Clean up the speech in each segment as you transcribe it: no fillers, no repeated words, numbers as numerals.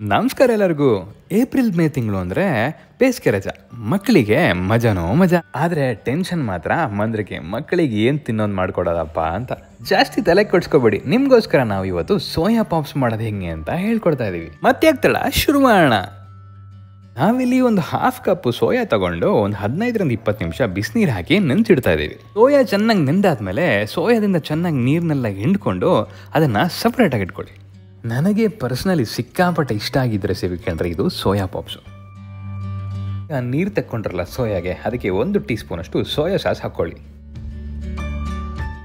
ನಮಸ್ಕಾರ ಎಲ್ಲರಿಗೂ. April May ತಿಂಗಳು ಅಂದರೆ ಬೇಸಿಗೆ ರಜಾ. ಮಕ್ಕಳಿಗೆ ಮಜಾನೋ ಮಜಾ. ಆದರೆ ಟೆನ್ಷನ್ ಮಾತ್ರ ಮಂದ್ರಿಗೆ, ಮಕ್ಕಳಿಗೆ ಏನು ತಿನ್ನೋದು ಮಾಡ್ಕೊಡೋದಪ್ಪ ಅಂತ. ಜಾಸ್ತಿ ತಲೆ ಕೊಡ್ಸ್ಕೊಬೇಡಿ. ನಿಮಗೋಸ್ಕರ ನಾವು ಇವತ್ತು ಸೋಯಾ ಪಾಪ್ಸ್ ಮಾಡೋದು ಹೆಂಗೆ ಅಂತ ಹೇಳ್ಕೊಡ್ತಾ ಇದ್ದೀವಿ. ಮತ್ತೆ ಆಗ್ತಳ ಶುರು ಮಾಡೋಣ. ನಾವಿಲ್ಲಿ ಒಂದು ಹಾಫ್ ಕಪ್ ಸೋಯಾ ತಗೊಂಡು ಒಂದು 15-20 ನಿಮಿಷ ಬಿಸಿನೀರು ಹಾಕಿ ನೆನೆಸಿಡ್ತಾ ಇದ್ದೀವಿ. ಸೋಯಾ ಚೆನ್ನಾಗಿ ನೆಂದಾದ್ಮೇಲೆ ಸೋಯಾದಿಂದ ಚೆನ್ನಾಗಿ ನೀರನ್ನೆಲ್ಲ ಹಿಂಡ್ಕೊಂಡು ಅದನ್ನು ಸಪ್ರೇಟಾಗಿ ಇಟ್ಕೊಳ್ಳಿ. ನನಗೆ ಪರ್ಸ್ನಲಿ ಸಿಕ್ಕಾಪಟ್ಟೆ ಇಷ್ಟ ಆಗಿದ್ದ ರೆಸಿಪಿ ಕಂಡ್ರೆ ಇದು ಸೋಯಾ ಪಾಪ್ಸು. ನೀರು ತಕ್ಕೊಂಡ್ರಲ್ಲ ಸೋಯಾಗೆ, ಅದಕ್ಕೆ 1 ಟೀ ಸ್ಪೂನಷ್ಟು ಸೋಯಾ ಸಾಸ್ ಹಾಕ್ಕೊಳ್ಳಿ.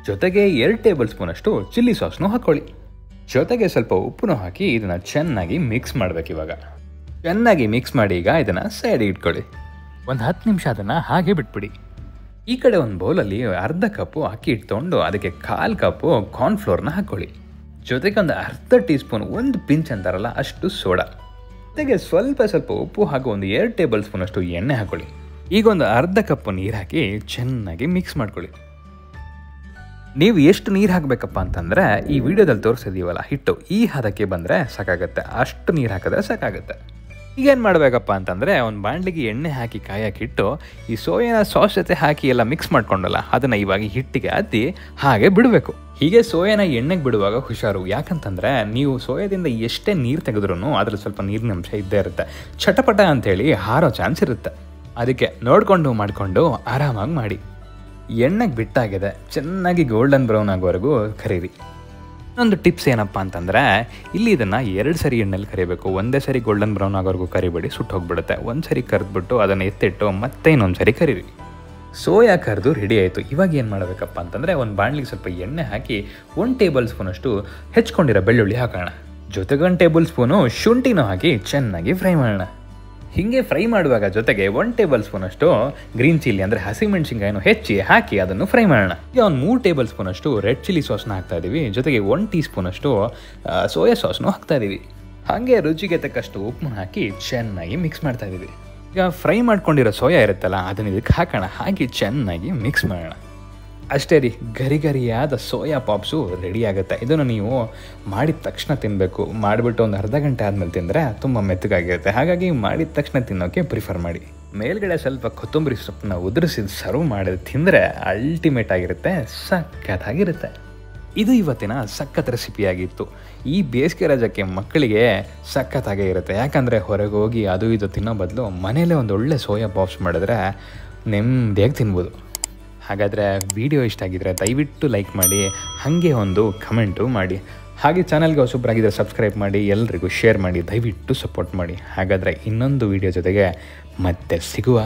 ಜೊತೆಗೆ 2 ಟೇಬಲ್ ಸ್ಪೂನಷ್ಟು ಚಿಲ್ಲಿ ಸಾಸ್ನು ಹಾಕ್ಕೊಳ್ಳಿ. ಜೊತೆಗೆ ಸ್ವಲ್ಪ ಉಪ್ಪನ್ನು ಹಾಕಿ ಇದನ್ನು ಚೆನ್ನಾಗಿ ಮಿಕ್ಸ್ ಮಾಡಬೇಕು. ಇವಾಗ ಚೆನ್ನಾಗಿ ಮಿಕ್ಸ್ ಮಾಡಿ ಈಗ ಇದನ್ನು ಸೈಡಿಗೆ ಇಟ್ಕೊಳ್ಳಿ. ಒಂದು 10 ನಿಮಿಷ ಅದನ್ನು ಹಾಗೆ ಬಿಟ್ಬಿಡಿ. ಈ ಕಡೆ ಒಂದು ಬೌಲಲ್ಲಿ ಅರ್ಧ ಕಪ್ಪು ಅಕ್ಕಿ ಇಟ್ಕೊಂಡು ಅದಕ್ಕೆ 1/4 ಕಪ್ಪು ಕಾರ್ನ್ಫ್ಲೋರ್ನ ಹಾಕ್ಕೊಳ್ಳಿ. ಜೊತೆಗೆ ಒಂದು ಅರ್ಧ ಟೀ ಸ್ಪೂನ್, 1 ಪಿಂಚ್ ಅಂತಾರಲ್ಲ ಅಷ್ಟು ಸೋಡಾ, ಜೊತೆಗೆ ಸ್ವಲ್ಪ ಉಪ್ಪು ಹಾಗೂ ಒಂದು 2 ಟೇಬಲ್ ಸ್ಪೂನಷ್ಟು ಎಣ್ಣೆ ಹಾಕ್ಕೊಳ್ಳಿ. ಈಗ ಒಂದು ಅರ್ಧ ಕಪ್ಪು ನೀರು ಹಾಕಿ ಚೆನ್ನಾಗಿ ಮಿಕ್ಸ್ ಮಾಡ್ಕೊಳ್ಳಿ. ನೀವು ಎಷ್ಟು ನೀರು ಹಾಕಬೇಕಪ್ಪ ಅಂತಂದರೆ ಈ ವಿಡಿಯೋದಲ್ಲಿ ತೋರಿಸಿದೀವಲ್ಲ ಹಿಟ್ಟು, ಈ ಹದಕ್ಕೆ ಬಂದರೆ ಸಾಕಾಗುತ್ತೆ. ಅಷ್ಟು ನೀರು ಹಾಕಿದ್ರೆ ಸಾಕಾಗುತ್ತೆ. ಈಗೇನು ಮಾಡಬೇಕಪ್ಪ ಅಂತಂದರೆ ಒಂದು ಬಾಣಲಿಗೆ ಎಣ್ಣೆ ಹಾಕಿ ಕಾಯಕ್ಕಿಟ್ಟು ಈ ಸೋಯಾನ ಸಾಸ್ ಜೊತೆ ಹಾಕಿ ಎಲ್ಲ ಮಿಕ್ಸ್ ಮಾಡ್ಕೊಂಡಲ್ಲ ಅದನ್ನು ಇವಾಗ ಹಿಟ್ಟಿಗೆ ಅದ್ದಿ ಹಾಗೆ ಬಿಡಬೇಕು. ಹೀಗೆ ಸೋಯಾನ ಎಣ್ಣೆಗೆ ಬಿಡುವಾಗ ಹುಷಾರು. ಯಾಕಂತಂದರೆ ನೀವು ಸೋಯಾದಿಂದ ಎಷ್ಟೇ ನೀರು ತೆಗೆದ್ರೂ ಅದರಲ್ಲಿ ಸ್ವಲ್ಪ ನೀರಿನ ಅಂಶ ಇದ್ದೇ ಇರುತ್ತೆ. ಚಟಪಟ ಅಂಥೇಳಿ ಹಾರೋ ಚಾನ್ಸ್ ಇರುತ್ತೆ. ಅದಕ್ಕೆ ನೋಡಿಕೊಂಡು ಮಾಡಿಕೊಂಡು ಆರಾಮಾಗಿ ಮಾಡಿ. ಎಣ್ಣೆಗೆ ಬಿಟ್ಟಾಗಿದೆ, ಚೆನ್ನಾಗಿ ಗೋಲ್ಡನ್ ಬ್ರೌನ್ ಆಗೋವರೆಗೂ ಕರೀರಿ. ಇನ್ನೊಂದು ಟಿಪ್ಸ್ ಏನಪ್ಪ ಅಂತಂದರೆ ಇಲ್ಲಿ ಇದನ್ನು 2 ಸರಿ ಎಣ್ಣೆಲಿ ಕರಿಬೇಕು. ಒಂದೇ ಸರಿ ಗೋಲ್ಡನ್ ಬ್ರೌನ್ ಆಗೋವರೆಗೂ ಕರಿಬೇಡಿ, ಸುಟ್ಟು ಹೋಗ್ಬಿಡುತ್ತೆ. ಒಂದು ಸರಿ ಕರೆದ್ಬಿಟ್ಟು ಅದನ್ನು ಎತ್ತಿಟ್ಟು ಮತ್ತೆ ಇನ್ನೊಂದು ಸರಿ ಕರೀರಿ. ಸೋಯಾ ಕರೆದು ರೆಡಿ ಆಯಿತು. ಇವಾಗ ಏನು ಮಾಡಬೇಕಪ್ಪ ಅಂತಂದರೆ ಒಂದು ಬಾಣಲಿಗೆ ಸ್ವಲ್ಪ ಎಣ್ಣೆ ಹಾಕಿ 1 ಟೇಬಲ್ ಸ್ಪೂನಷ್ಟು ಹೆಚ್ಕೊಂಡಿರೋ ಬೆಳ್ಳುಳ್ಳಿ ಹಾಕೋಣ. ಜೊತೆಗೆ 1 ಟೇಬಲ್ ಸ್ಪೂನು ಶುಂಠಿನೂ ಹಾಕಿ ಚೆನ್ನಾಗಿ ಫ್ರೈ ಮಾಡೋಣ. ಹೀಗೆ ಫ್ರೈ ಮಾಡುವಾಗ ಜೊತೆಗೆ 1 ಟೇಬಲ್ ಸ್ಪೂನಷ್ಟು ಗ್ರೀನ್ ಚಿಲ್ಲಿ ಅಂದರೆ ಹಸಿಮೆಣಸಿನ್ಕಾಯಿನೂ ಹೆಚ್ಚಿ ಹಾಕಿ ಅದನ್ನು ಫ್ರೈ ಮಾಡೋಣ. ಈಗ ಒಂದು 3 ಟೇಬಲ್ ಸ್ಪೂನಷ್ಟು ರೆಡ್ ಚಿಲ್ಲಿ ಸಾಸ್ನ ಹಾಕ್ತಾ ಇದ್ದೀವಿ. ಜೊತೆಗೆ 1 ಟೀ ಸ್ಪೂನಷ್ಟು ಸೋಯಾ ಸಾಸ್ನು ಹಾಕ್ತಾ ಇದ್ದೀವಿ. ಹಾಗೆ ರುಚಿಗೆ ತಕ್ಕಷ್ಟು ಉಪ್ಪನ್ನು ಹಾಕಿ ಚೆನ್ನಾಗಿ ಮಿಕ್ಸ್ ಮಾಡ್ತಾ ಇದ್ದೀವಿ. ಈಗ ಫ್ರೈ ಮಾಡ್ಕೊಂಡಿರೋ ಸೋಯಾ ಇರುತ್ತಲ್ಲ ಅದನ್ನು ಇದಕ್ಕೆ ಹಾಕೋಣ. ಹಾಕಿ ಚೆನ್ನಾಗಿ ಮಿಕ್ಸ್ ಮಾಡೋಣ. ಅಷ್ಟೇ ರೀ, ಗರಿಗರಿಯಾದ ಸೋಯಾ ಪಾಪ್ಸು ರೆಡಿ ಆಗುತ್ತೆ. ಇದನ್ನು ನೀವು ಮಾಡಿದ ತಕ್ಷಣ ತಿನ್ನಬೇಕು. ಮಾಡಿಬಿಟ್ಟು ಒಂದು ಅರ್ಧ ಗಂಟೆ ಆದಮೇಲೆ ತಿಂದರೆ ತುಂಬ ಮೆತ್ತಗಾಗಿರುತ್ತೆ. ಹಾಗಾಗಿ ಮಾಡಿದ ತಕ್ಷಣ ತಿನ್ನೋಕ್ಕೆ ಪ್ರಿಫರ್ ಮಾಡಿ. ಮೇಲ್ಗಡೆ ಸ್ವಲ್ಪ ಕೊತ್ತಂಬರಿ ಸೊಪ್ಪನ್ನ ಉದುರಿಸಿದ ಸರ್ವ್ ಮಾಡಿ ತಿಂದರೆ ಅಲ್ಟಿಮೇಟ್ ಆಗಿರುತ್ತೆ, ಸಖತ್ತಾಗಿರುತ್ತೆ. ಇದು ಇವತ್ತಿನ ಸಖತ್ ರೆಸಿಪಿಯಾಗಿತ್ತು. ಈ ಬೇಸಿಗೆ ರಜಕ್ಕೆ ಮಕ್ಕಳಿಗೆ ಸಖತ್ತಾಗೇ ಇರುತ್ತೆ. ಯಾಕಂದರೆ ಹೊರಗೆ ಹೋಗಿ ಅದು ಇದು ತಿನ್ನೋ ಬದಲು ಮನೆಯಲ್ಲೇ ಒಂದು ಒಳ್ಳೆ ಸೋಯಾ ಪಾಪ್ಸ್ ಮಾಡಿದ್ರೆ ನೆಮ್ಮದಿಯಾಗಿ ತಿನ್ಬೋದು. ಹಾಗಾದರೆ ವಿಡಿಯೋ ಇಷ್ಟ ಆಗಿದ್ರೆ ದಯವಿಟ್ಟು ಲೈಕ್ ಮಾಡಿ, ಹಾಗೆ ಒಂದು ಕಮೆಂಟು ಮಾಡಿ. ಹಾಗೆ ಚಾನಲ್ಗೆ ಹೊಸಬ್ರಾಗಿದ್ದರೆ ಸಬ್ಸ್ಕ್ರೈಬ್ ಮಾಡಿ, ಎಲ್ರಿಗೂ ಶೇರ್ ಮಾಡಿ, ದಯವಿಟ್ಟು ಸಪೋರ್ಟ್ ಮಾಡಿ. ಹಾಗಾದರೆ ಇನ್ನೊಂದು ವಿಡಿಯೋ ಜೊತೆಗೆ ಮತ್ತೆ ಸಿಗುವ.